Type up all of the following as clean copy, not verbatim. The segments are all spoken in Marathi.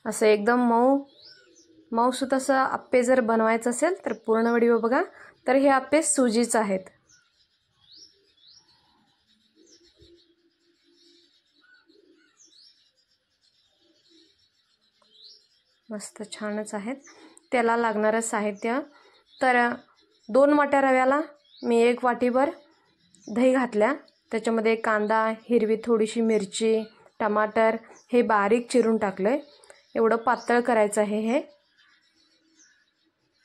असं एकदम मऊ मऊसूत असं आप्पे जर बनवायचं असेल तर पूर्ण व्हिडिओ बघा। तर हे आप्पे सुजीचे आहेत। मस्त छानच आहेत। त्याला लागणारं साहित्य तर 2 वाट्या रव्याला मी 1 वाटीभर दही घातल्या। त्याच्यामध्ये कांदा, हिरवी थोडीशी मिरची, टमाटर हे बारीक चिरून टाकले। एवढं पातळ करायचं आहे हे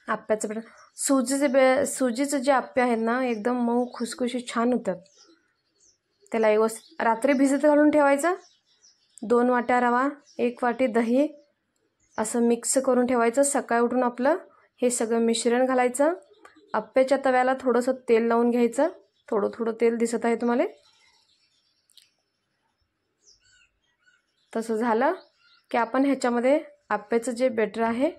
आप्याचं। सुजीचे जे आप्पे आहेत ना एकदम मऊ खुसखुशीत छान होतात। त्याला रात्री भिजत घालून ठेवायचं। 2 वाट्या रवा, 1 वाटी दही असं मिक्स करून ठेवायचं। सकाळी उठून आपलं हे सगळं मिश्रण घालायचं। आप्याच्या तव्याला थोडंसं तेल लावून घ्यायचं। थोडं थोडं तेल दिसत आहे तुम्हाला। तसं झालं की आपण ह्याच्यामध्ये आप्याचं जे बेटर आहे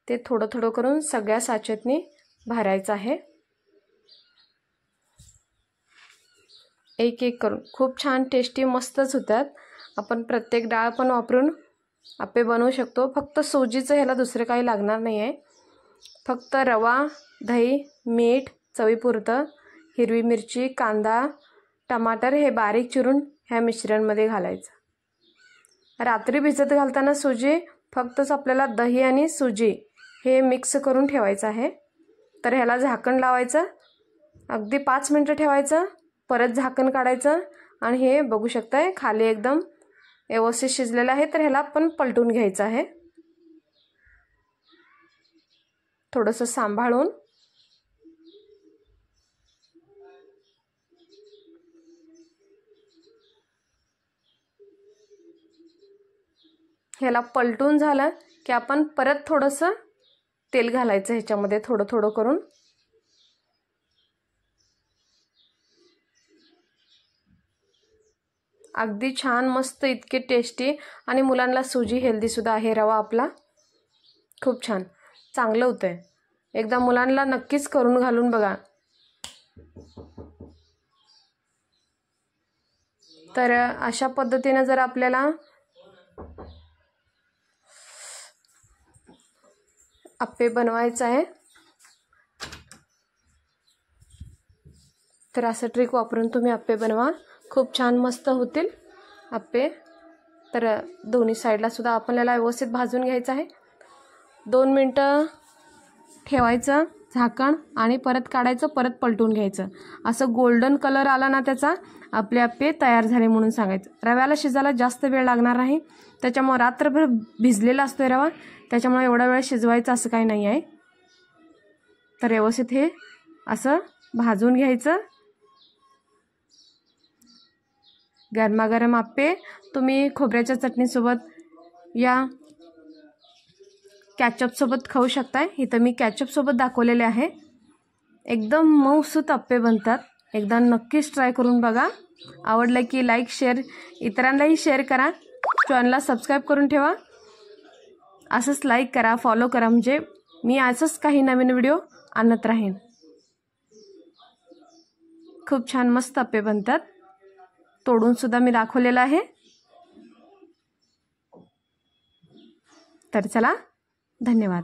ते थोडं थोडं करून सगळ्या साच्यातनी भरायचं आहे। एक एक करून खूप छान टेस्टी मस्तच होतात। आपण प्रत्येक डाळ पण वापरून आप्पे बनवू शकतो। फक्त सुजीचं ह्याला दुसरं काही लागणार नाही आहे। फक्त रवा, दही, मीठ चवीपुरतं, हिरवी मिरची, कांदा, टमाटर हे बारीक चिरून ह्या मिश्रणमध्ये घालायचं। रात्री भिजत घालताना सुजी फक्तच आपल्याला दही आणि सुजी हे मिक्स करून ठेवायचं आहे। तर ह्याला झाकण लावायचं, अगदी 5 मिनिटं ठेवायचं, परत झाकण काढायचं आणि हे बघू शकताय खाली एकदम व्यवस्थित शिजलेलं आहे। तर ह्याला आपण पलटून घ्यायचं आहे थोडंसं सांभाळून। ह्याला पलटून झालं की आपण परत थोडंसं तेल घालायचं ह्याच्यामध्ये थोडं थोडं करून। अगदी छान मस्त इतके टेस्टी आणि मुलांना सुजी हेल्दी सुद्धा आहे। रवा आपला खूप छान चांगलं होतंय। एकदा मुलांना नक्कीच करून घालून बघा। तर अशा पद्धतीने जर आपल्याला आप्पे बनवायचं आहे तर असं ट्रिक वापरून तुम्ही आप्पे बनवा। खूप छान मस्त होतील आप्पे। तर दोन्ही साईडला सुद्धा आपल्याला व्यवस्थित भाजून घ्यायचं आहे। 2 मिनिटं ठेवायचं झाकण आणि परत काढायचं, परत पलटून घ्यायचं। असं गोल्डन कलर आला ना त्याचा आपले आप्पे तयार झाले म्हणून सांगायचं। रव्याला शिजायला जास्त वेळ लागणार नाही, त्याच्यामुळे रात्रभर भिजलेला असतो रवा, त्याच्यामुळे एवढा वेळ शिजवायचं असं काही नाही आहे। तर व्यवस्थित हे असं भाजून घ्यायचं। गरमागरम आप्पे तुम्ही खोबऱ्याच्या चटणीसोबत या कॅचअपसोबत खाऊ शकताय। इथं मी कॅचअपसोबत दाखवलेले आहे। एकदम मऊसूत आप्पे बनतात। एकदा नक्कीच ट्राय करून बघा। आवडलं की लाईक शेअर इतरांनाही शेअर करा। चॅनलला सबस्क्राईब करून ठेवा। असंच लाईक करा, फॉलो करा, म्हणजे मी असंच काही नवीन व्हिडिओ आणत राहीन। खूप छान मस्त आप्पे बनतात। तोडून सुद्धा मी दाखवलेलं आहे। तर चला धन्यवाद।